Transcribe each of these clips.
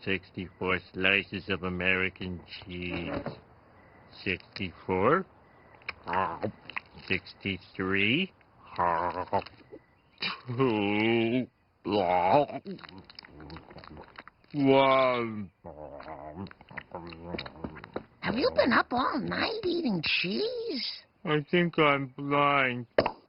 64 slices of American cheese. 64. 63. 2. 1. Have you been up all night eating cheese? I think I'm blind.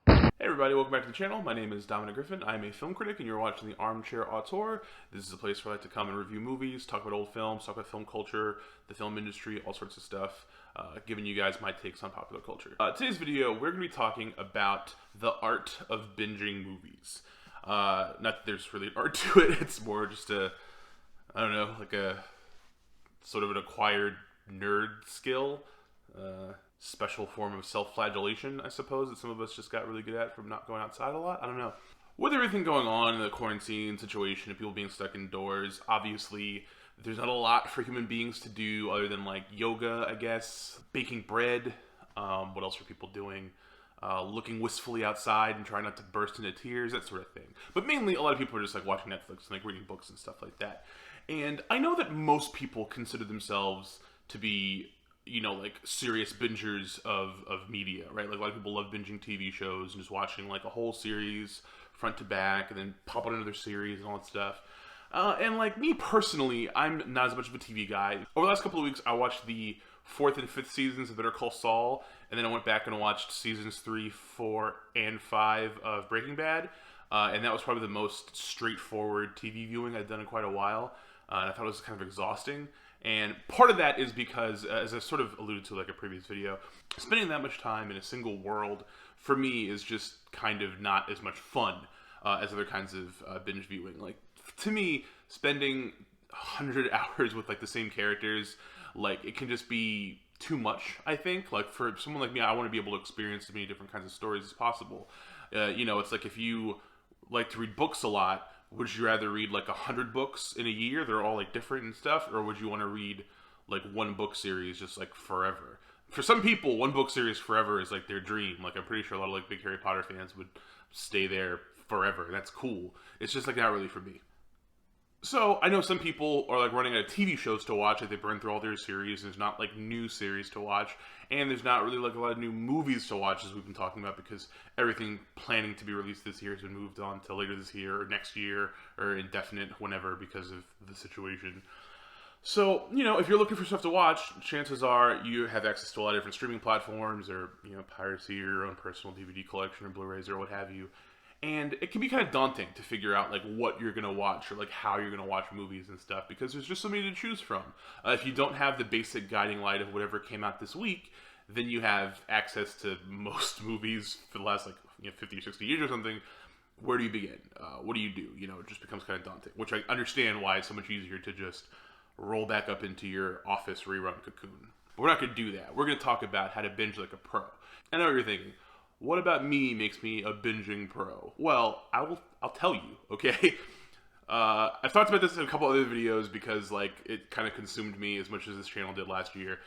Hey everybody, welcome back to the channel. My name is Dominic Griffin. I'm a film critic and you're watching the Armchair Auteur. This is a place where I like to come and review movies, talk about old films, talk about film culture, the film industry, all sorts of stuff, giving you guys my takes on popular culture. Today's video, we're going to be talking about the art of binging movies. Not that there's really an art to it, it's more just a, I don't know, like a sort of an acquired nerd skill. Special form of self-flagellation, I suppose, that some of us just got really good at from not going outside a lot. I don't know. With everything going on in the quarantine situation and people being stuck indoors, obviously there's not a lot for human beings to do other than like yoga, I guess, baking bread. What else are people doing? Looking wistfully outside and trying not to burst into tears, that sort of thing. But mainly a lot of people are just like watching Netflix and like reading books and stuff like that. And I know that most people consider themselves to be, you know, like serious bingers of media, right? Like a lot of people love binging TV shows and just watching like a whole series front to back and then pop on another series and all that stuff. And like me personally, I'm not as much of a TV guy. Over the last couple of weeks, I watched the 4th and 5th seasons of Better Call Saul, and then I went back and watched seasons 3, 4, and 5 of Breaking Bad. And that was probably the most straightforward TV viewing I'd done in quite a while. And I thought it was kind of exhausting. And part of that is because, as I sort of alluded to like a previous video, spending that much time in a single world, for me, is just kind of not as much fun as other kinds of binge viewing. Like, to me, spending 100 hours with like the same characters, like, it can just be too much, I think. Like, for someone like me, I want to be able to experience as many different kinds of stories as possible. You know, it's like if you like to read books a lot, would you rather read like 100 books in a year? They're all like different and stuff. Or would you want to read like one book series just like forever? For some people, one book series forever is like their dream. Like I'm pretty sure a lot of like big Harry Potter fans would stay there forever. That's cool. It's just like not really for me. So I know some people are like running out of TV shows to watch. Like they burn through all their series. There's not like new series to watch. And there's not really like a lot of new movies to watch, as we've been talking about, because everything planning to be released this year has been moved on to later this year or next year or indefinite whenever because of the situation. So, you know, if you're looking for stuff to watch, chances are you have access to a lot of different streaming platforms or, you know, piracy or your own personal DVD collection or Blu-rays or what have you. And it can be kind of daunting to figure out like what you're going to watch or like how you're going to watch movies and stuff because there's just so many to choose from. If you don't have the basic guiding light of whatever came out this week, then you have access to most movies for the last like 50 or 60 years or something. Where do you begin? What do? You know, it just becomes kind of daunting, which I understand why it's so much easier to just roll back up into your office rerun cocoon. But we're not going to do that. We're going to talk about how to binge like a pro. I know what you're thinking. What about me makes me a binging pro? Well, I'll tell you, okay? I've talked about this in a couple other videos because like it kind of consumed me as much as this channel did last year.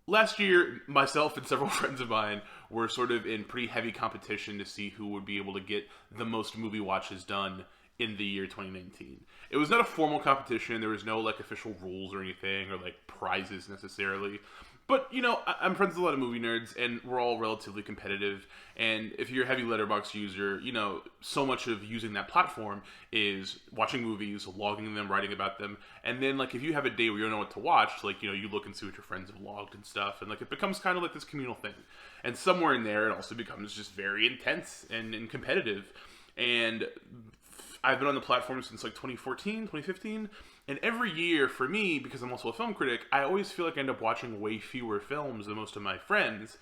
Last year, myself and several friends of mine were sort of in pretty heavy competition to see who would be able to get the most movie watches done in the year 2019. It was not a formal competition. There was no like official rules or anything or like prizes necessarily. But, you know, I'm friends with a lot of movie nerds, and we're all relatively competitive. And if you're a heavy Letterboxd user, you know, so much of using that platform is watching movies, logging them, writing about them. And then, like, if you have a day where you don't know what to watch, like, you know, you look and see what your friends have logged and stuff. And, like, it becomes kind of like this communal thing. And somewhere in there, it also becomes just very intense and competitive. And I've been on the platform since, like, 2014, 2015. And every year, for me, because I'm also a film critic, I always feel like I end up watching way fewer films than most of my friends.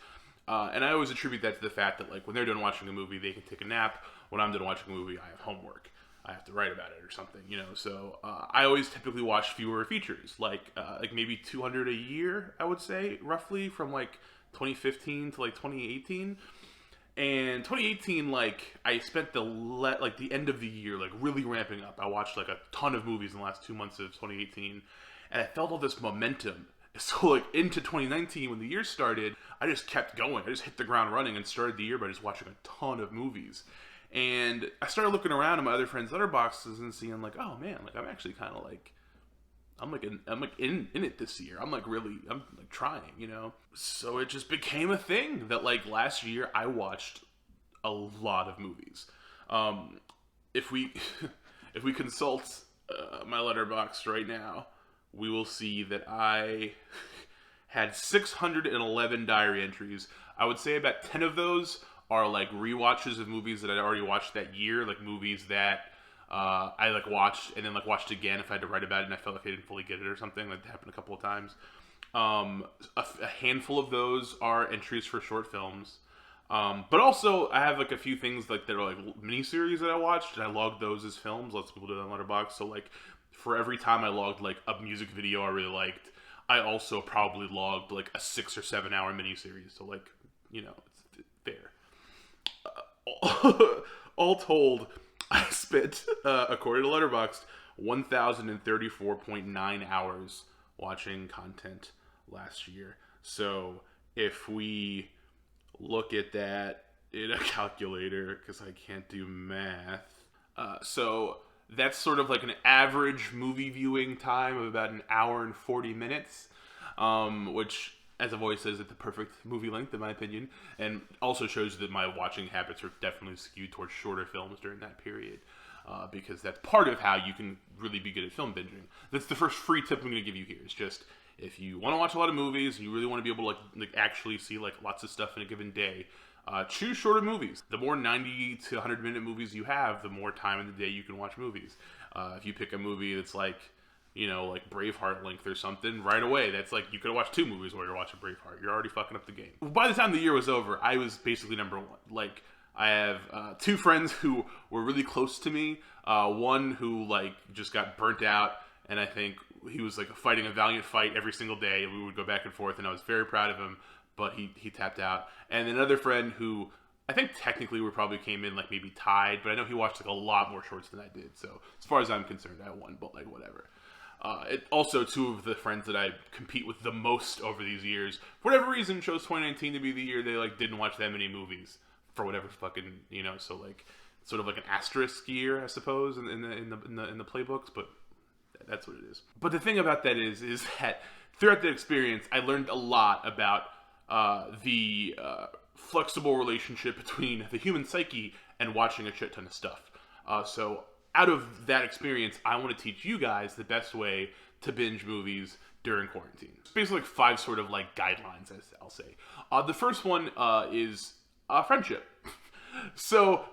And I always attribute that to the fact that, like, when they're done watching a movie, they can take a nap. When I'm done watching a movie, I have homework. I have to write about it or something, you know. So I always typically watch fewer features, like maybe 200 a year, I would say, roughly, from, like, 2015 to, like, 2018. And 2018, like, I spent the end of the year, like, really ramping up. I watched, like, a ton of movies in the last 2 months of 2018, and I felt all this momentum. So, like, into 2019, when the year started, I just kept going. I just hit the ground running and started the year by just watching a ton of movies. And I started looking around at my other friends' letterboxes and seeing like, oh man, like I'm actually kind of like, I'm in it this year. I'm like trying, you know? So it just became a thing that like last year I watched a lot of movies. If we, if we consult my letterbox right now, we will see that I had 611 diary entries. I would say about 10 of those are like rewatches of movies that I'd already watched that year, like movies that I like watched and then like watched again if I had to write about it and I felt like I didn't fully get it or something. That happened a couple of times. A handful of those are entries for short films. But also I have like a few things like that are like miniseries that I watched and I logged those as films. Lots of people do that on Letterboxd. So like for every time I logged like a music video I really liked, I also probably logged like a 6 or 7 hour miniseries. So like, you know, it's fair. All told, I spent, according to Letterboxd, 1,034.9 hours watching content last year. So if we look at that in a calculator, because I can't do math, so that's sort of like an average movie viewing time of about an hour and 40 minutes, which, as I've always said, is the perfect movie length, in my opinion, and also shows that my watching habits are definitely skewed towards shorter films during that period, because that's part of how you can really be good at film binging. That's the first free tip I'm going to give you here, is just, if you want to watch a lot of movies, and you really want to be able to like actually see like lots of stuff in a given day, choose shorter movies. The more 90 to 100 minute movies you have, the more time in the day you can watch movies. If you pick a movie that's like, you know, like Braveheart length or something, right away, that's like, you could have watched 2 movies while you're watching Braveheart. You're already fucking up the game. By the time the year was over, I was basically number 1. Like, I have 2 friends who were really close to me. One who, like, just got burnt out, and I think he was, like, fighting a valiant fight every single day, and we would go back and forth, and I was very proud of him, but he tapped out. And another friend who, I think technically we probably came in, like, maybe tied, but I know he watched, like, a lot more shorts than I did, so as far as I'm concerned, I won, but, like, whatever. It also, 2 of the friends that I compete with the most over these years, for whatever reason, chose 2019 to be the year they like didn't watch that many movies for whatever fucking, you know. So like, sort of like an asterisk year, I suppose, in the playbooks. But that's what it is. But the thing about that is that throughout that experience, I learned a lot about the flexible relationship between the human psyche and watching a shit ton of stuff. So out of that experience, I want to teach you guys the best way to binge movies during quarantine. It's basically like 5 sort of like guidelines, as I'll say. The first one is friendship. So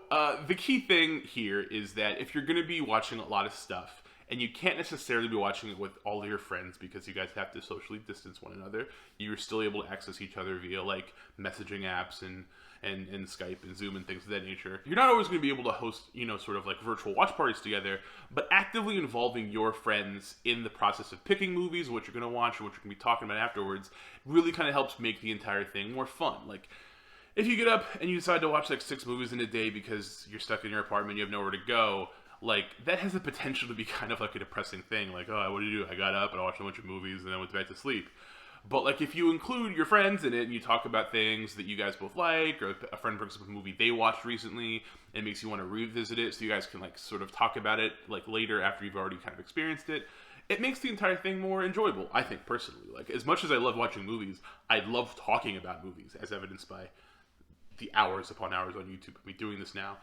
the key thing here is that if you're going to be watching a lot of stuff, and you can't necessarily be watching it with all of your friends because you guys have to socially distance one another, you're still able to access each other via like messaging apps and Skype and Zoom and things of that nature. You're not always going to be able to host, you know, sort of like virtual watch parties together, but actively involving your friends in the process of picking movies, what you're going to watch, or what you're going to be talking about afterwards, really kind of helps make the entire thing more fun. Like, if you get up and you decide to watch like 6 movies in a day because you're stuck in your apartment, you have nowhere to go, like, that has the potential to be kind of like a depressing thing. Like, oh, what do? I got up and I watched a bunch of movies and then went back to sleep. But, like, if you include your friends in it and you talk about things that you guys both like, or a friend brings up a movie they watched recently and it makes you want to revisit it so you guys can, like, sort of talk about it, like, later after you've already kind of experienced it, it makes the entire thing more enjoyable, I think, personally. Like, as much as I love watching movies, I love talking about movies, as evidenced by the hours upon hours on YouTube of me doing this now.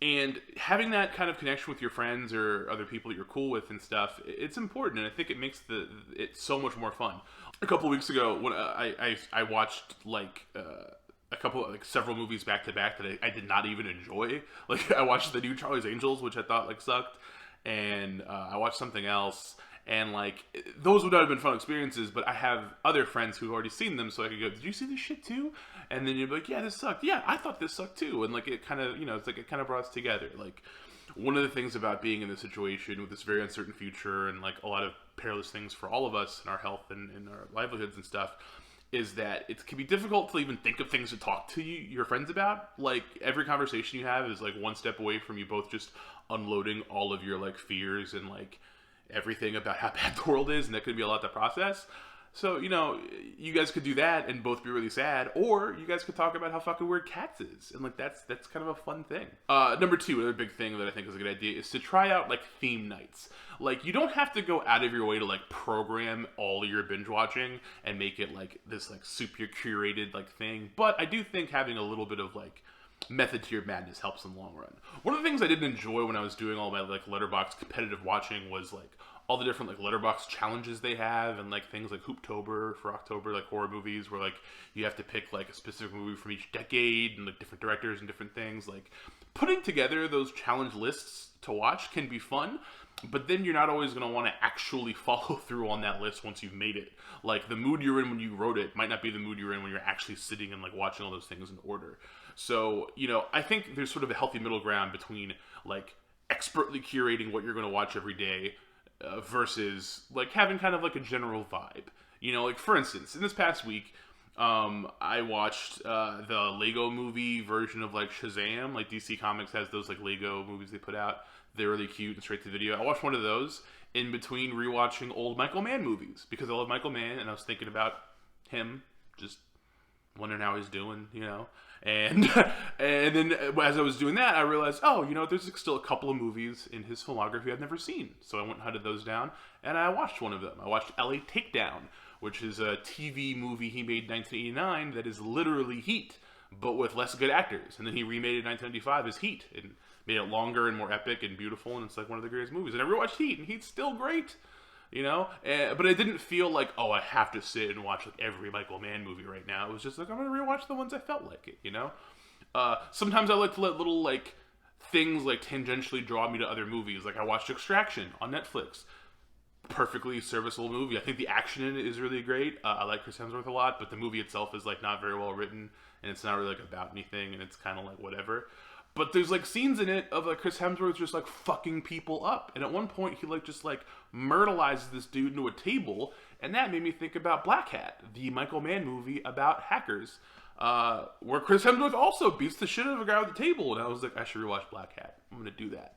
And having that kind of connection with your friends or other people that you're cool with and stuff, it's important, and I think it makes it so much more fun. A couple weeks ago, when I watched like several movies back to back that I did not even enjoy. Like, I watched the new Charlie's Angels, which I thought like sucked, and I watched something else. And, like, those would not have been fun experiences, but I have other friends who've already seen them, so I could go, did you see this shit too? And then you'd be like, yeah, this sucked. Yeah, I thought this sucked too. And, like, it kind of, you know, it's like it kind of brought us together. Like, one of the things about being in this situation with this very uncertain future and, like, a lot of perilous things for all of us and our health and our livelihoods and stuff is that it can be difficult to even think of things to talk to your friends about. Like, every conversation you have is, like, one step away from you both just unloading all of your, like, fears and, like, everything about how bad the world is, and that could be a lot to process. So, you guys could do that and both be really sad, or you guys could talk about how fucking weird Cats is, and like that's kind of a fun thing. Number two, another big thing that I think is a good idea is to try out like theme nights. Like, you don't have to go out of your way to like program all your binge watching and make it like this like super curated like thing, but I do think having a little bit of like method to your madness helps in the long run. One of the things I didn't enjoy when I was doing all my like Letterboxd competitive watching was like all the different like Letterboxd challenges they have, and like things like Hooptober for October, like horror movies where like you have to pick like a specific movie from each decade and like different directors and different things. Like, putting together those challenge lists to watch can be fun, but then you're not always going to want to actually follow through on that list once you've made it. Like, the mood you're in when you wrote it might not be the mood you're in when you're actually sitting and like watching all those things in order. So, I think there's sort of a healthy middle ground between like expertly curating what you're going to watch every day versus like having kind of like a general vibe. Like, for instance, in this past week, I watched the Lego movie version of like Shazam. Like, DC Comics has those like Lego movies they put out. They're really cute and straight to video. I watched one of those in between rewatching old Michael Mann movies because I love Michael Mann and I was thinking about him, just wondering how he's doing, And and then as I was doing that, I realized, there's still a couple of movies in his filmography I've never seen. So I went and hunted those down, and I watched one of them. I watched LA Takedown, which is a TV movie he made in 1989 that is literally Heat, but with less good actors. And then he remade it in 1995 as Heat, and made it longer and more epic and beautiful, and it's like one of the greatest movies. And I rewatched Heat, and Heat's still great. But it didn't feel like, I have to sit and watch like every Michael Mann movie right now. It was just like, I'm gonna rewatch the ones I felt like it. Sometimes I like to let little like things like tangentially draw me to other movies. Like, I watched Extraction on Netflix. Perfectly serviceable movie. I think the action in it is really great. I like Chris Hemsworth a lot, but the movie itself is like not very well written, and it's not really like about anything, and it's kind of like whatever. But there's like scenes in it of like Chris Hemsworth just like fucking people up, and at one point he like just like myrtleizes this dude into a table, and that made me think about Blackhat, the Michael Mann movie about hackers, where Chris Hemsworth also beats the shit out of a guy at the table, and I was like, I should rewatch Blackhat. I'm gonna do that.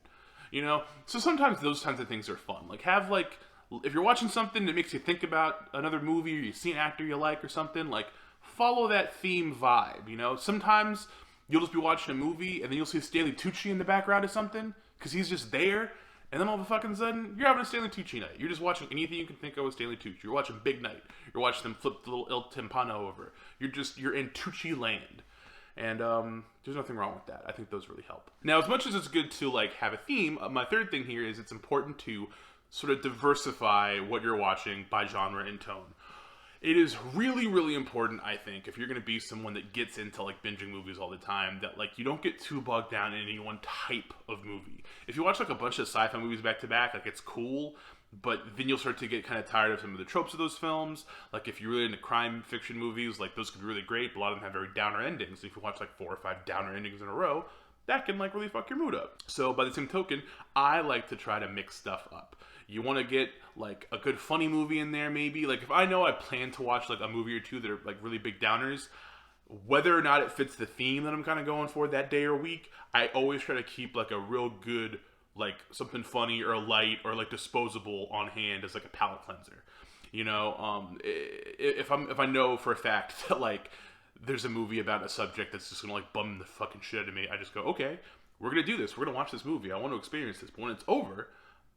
So sometimes those kinds of things are fun. Like, have like, if you're watching something that makes you think about another movie, or you see an actor you like or something, like, follow that theme vibe. Sometimes you'll just be watching a movie, and then you'll see Stanley Tucci in the background or something, because he's just there, and then all of a fucking sudden, you're having a Stanley Tucci night. You're just watching anything you can think of with Stanley Tucci. You're watching Big Night. You're watching them flip the little El Timpano over. You're in Tucci land. And there's nothing wrong with that. I think those really help. Now, as much as it's good to like have a theme, my third thing here is it's important to sort of diversify what you're watching by genre and tone. It is really, really important, I think, if you're going to be someone that gets into like binging movies all the time, that like you don't get too bogged down in any one type of movie. If you watch like a bunch of sci-fi movies back to back, like, it's cool, but then you'll start to get kind of tired of some of the tropes of those films. Like, if you're really into crime fiction movies, like, those could be really great, but a lot of them have very downer endings. If you watch like 4 or 5 downer endings in a row, that can like really fuck your mood up. So by the same token, I like to try to mix stuff up. You want to get like a good funny movie in there, maybe. Like, if I know I plan to watch like a movie or two that are like really big downers, whether or not it fits the theme that I'm kind of going for that day or week, I always try to keep like a real good, like something funny or light or like disposable on hand as like a palate cleanser. If I know for a fact that like there's a movie about a subject that's just gonna like bum the fucking shit out of me, I just go, okay, we're gonna do this. We're gonna watch this movie. I want to experience this. But when it's over,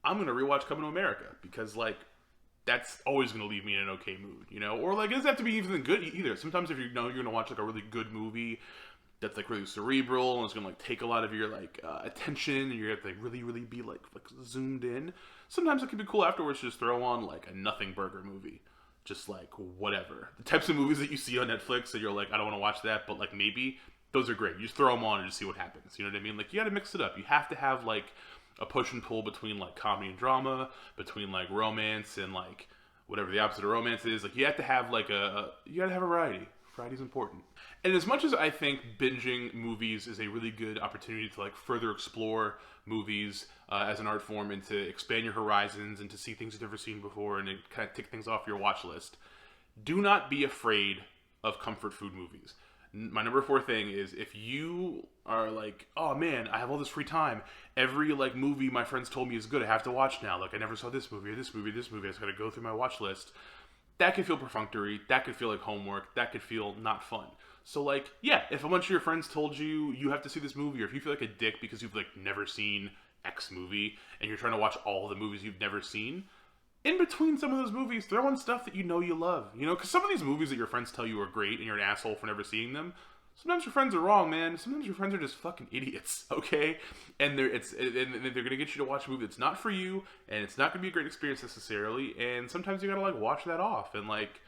I'm gonna rewatch Coming to America, because like that's always gonna leave me in an okay mood, Or like, it doesn't have to be even good either. Sometimes if you know you're gonna watch like a really good movie that's like really cerebral and it's gonna like take a lot of your like attention, and you're gonna like really be like zoomed in. Sometimes it can be cool afterwards to just throw on like a nothing burger movie, just like whatever. The types of movies that you see on Netflix that you're like, I don't want to watch that, but like maybe, those are great. You just throw them on and just see what happens. You know what I mean? Like, you got to mix it up. You have to have like a push and pull between like comedy and drama, between like romance and like whatever the opposite of romance is. Like, you have to have like you got to have a variety. Variety's important. And as much as I think binging movies is a really good opportunity to like further explore movies as an art form, and to expand your horizons and to see things you've never seen before, and to kind of tick things off your watch list, do not be afraid of comfort food movies. My number 4 thing is, if you are like, oh man, I have all this free time, every like movie my friends told me is good, I have to watch now, like I never saw this movie or this movie, I just gotta go through my watch list. that could feel perfunctory, that could feel like homework, that could feel not fun. So like, yeah, if a bunch of your friends told you you have to see this movie, or if you feel like a dick because you've like never seen X movie and you're trying to watch all the movies you've never seen, in between some of those movies, throw in stuff that you know you love. You know, because some of these movies that your friends tell you are great and you're an asshole for never seeing them, sometimes your friends are wrong, man. Sometimes your friends are just fucking idiots, okay? And they're gonna get you to watch a movie that's not for you, and it's not gonna be a great experience necessarily. And sometimes you gotta like wash that off, and like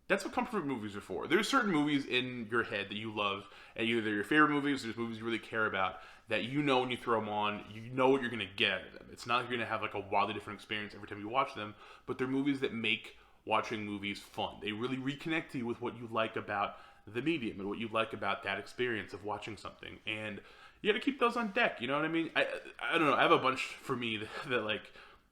that's what comfort movies are for. There's certain movies in your head that you love, and either they're your favorite movies, or there's movies you really care about that you know when you throw them on, you know what you're gonna get out of them. It's not like you're gonna have like a wildly different experience every time you watch them, but they're movies that make watching movies fun. They really reconnect you with what you like about the medium and what you like about that experience of watching something, and you got to keep those on deck. You know what I mean? I don't know. I have a bunch for me that like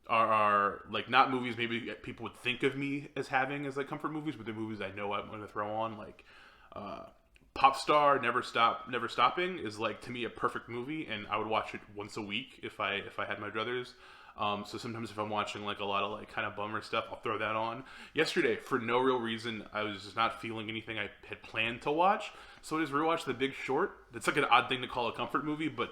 are like not movies maybe people would think of me as having as like comfort movies, but they're movies I know I'm going to throw on. Like Pop Star Never Stopping is like to me a perfect movie, and I would watch it once a week if I had my druthers. So sometimes if I'm watching like a lot of like kind of bummer stuff, I'll throw that on. Yesterday, for no real reason, I was just not feeling anything I had planned to watch, so I just rewatched The Big Short. That's like an odd thing to call a comfort movie, but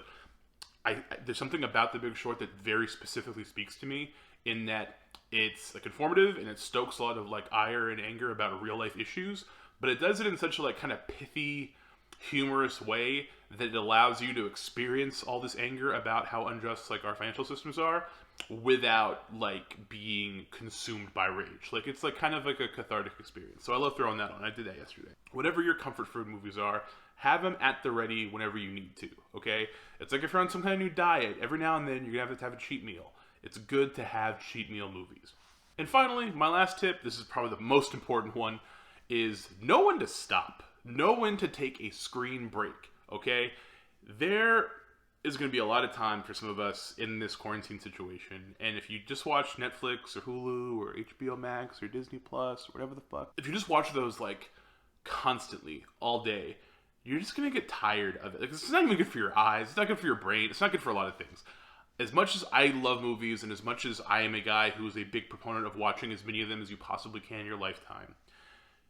there's something about The Big Short that very specifically speaks to me, in that it's like informative and it stokes a lot of like ire and anger about real life issues, but it does it in such a like kind of pithy, humorous way that it allows you to experience all this anger about how unjust like our financial systems are, without like being consumed by rage. Like it's like kind of like a cathartic experience. So I love throwing that on. I did that yesterday. Whatever your comfort food movies are, have them at the ready whenever you need to, okay? It's like if you're on some kind of new diet, every now and then you're gonna have to have a cheat meal. It's good to have cheat meal movies. And finally, my last tip, this is probably the most important one, is know when to stop. Know when to take a screen break, okay? There is going to be a lot of time for some of us in this quarantine situation, and if you just watch Netflix or Hulu or HBO Max or Disney Plus or whatever the fuck, if you just watch those like constantly all day, you're just going to get tired of it. Like, it's not even good for your eyes, it's not good for your brain, it's not good for a lot of things. As much as I love movies, and as much as I am a guy who is a big proponent of watching as many of them as you possibly can in your lifetime,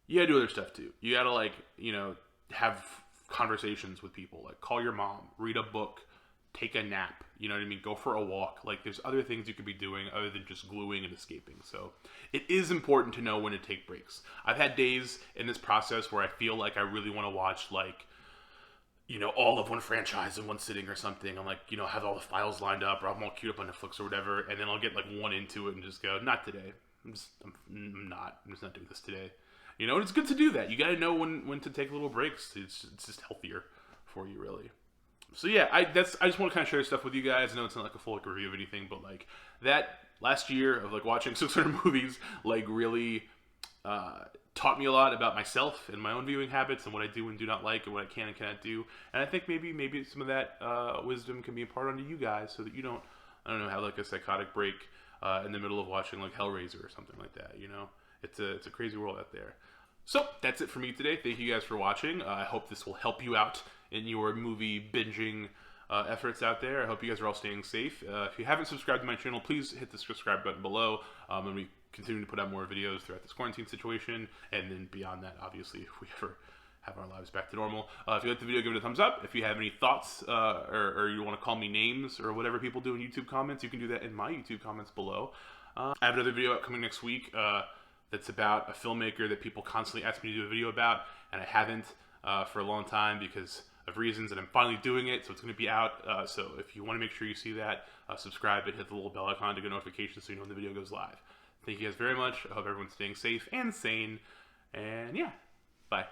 you gotta do other stuff too. You gotta like, you know, have conversations with people, like call your mom, read a book, take a nap, you know what I mean? Go for a walk. Like there's other things you could be doing other than just gluing and escaping. So it is important to know when to take breaks. I've had days in this process where I feel like I really want to watch like, you know, all of one franchise in one sitting or something. I'm like, you know, have all the files lined up, or I'm all queued up on Netflix or whatever, and then I'll get like one into it and just go, not today. I'm just not doing this today. You know, and it's good to do that. You got to know when to take little breaks. It's just healthier for you, really. So yeah, I just want to kind of share stuff with you guys. I know it's not like a full like, review of anything, but like that last year of like watching 600 movies like really taught me a lot about myself and my own viewing habits and what I do and do not like and what I can and cannot do. And I think maybe some of that wisdom can be imparted onto you guys so that you don't, I don't know, have like a psychotic break in the middle of watching like Hellraiser or something like that. You know, it's a crazy world out there. So that's it for me today. Thank you guys for watching. I hope this will help you out in your movie binging efforts out there. I hope you guys are all staying safe. If you haven't subscribed to my channel, please hit the subscribe button below. And we continue to put out more videos throughout this quarantine situation, and then beyond that, obviously, if we ever have our lives back to normal. If you like the video, give it a thumbs up. If you have any thoughts or you want to call me names or whatever people do in YouTube comments, you can do that in my YouTube comments below. I have another video upcoming next week that's about a filmmaker that people constantly ask me to do a video about, and I haven't for a long time because of reasons, and I'm finally doing it, so it's going to be out. So if you want to make sure you see that, subscribe and hit the little bell icon to get notifications so you know when the video goes live. Thank you guys very much. I hope everyone's staying safe and sane, and yeah, bye.